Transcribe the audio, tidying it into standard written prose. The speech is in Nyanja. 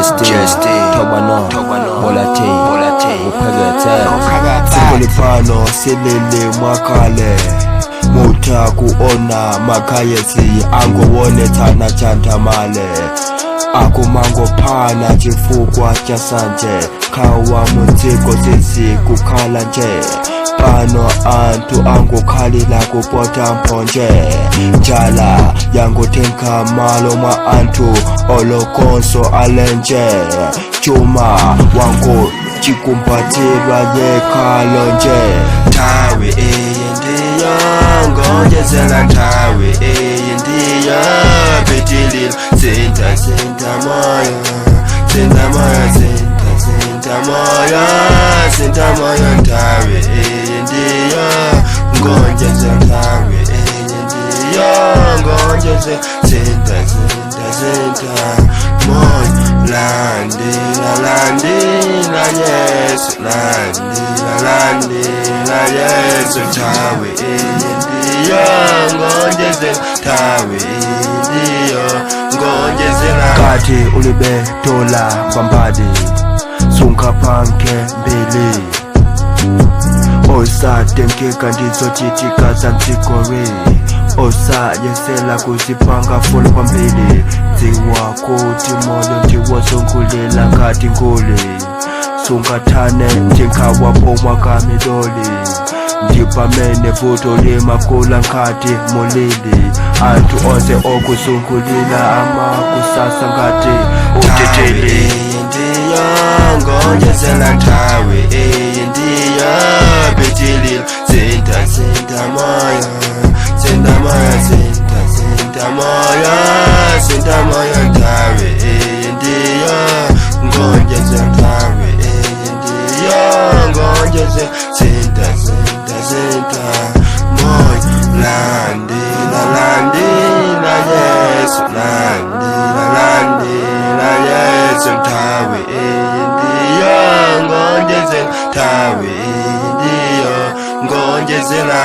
GSD Tobano Bolate Upegete Sikulipano silili mwakale Muta kuona makayesi Ango wone tana chantamale Aku mango pana chifukwa cha sanje Kawa mutiko sisi kukala nje Pano antu angu kalila kupota mponje Jala yangu tenka malo ma antu Olokonso alenje Chuma wangu chikumpatirwa ye kalonje Tawe ndiyo ngojezela Tawe ndiyo Betilil Sinta moyo Tawe ndiyo ngojezela Tawe ndiyo ngojezela Sinta moyo Landila Yesu Tawe ndiyo ngojezela Tawe ndiyo ngojezela Kati ulibe tola bambadi Sunka panke mbili Osa tenkeka ndizo chitika za msikore Osa yesela kuzipanga full kwa mbili Ziwa kuti moyo ndiwo zungulela kati nguli Sunga tane njinkawa pomwa kamidoli Ndipamene vuto limakula nkati mulili Antu onse okuzungulila ama kusasa ngati uteteli Ndiyo ngojezela Tawe ndiyo Betilil Sinta moyo Tawe ndiyo ngojezela Tawe ndiyo ngojezela Sinta moyo Landila Yesu Tawe ndiyo ngojezela Tawe ndiyo ngojezela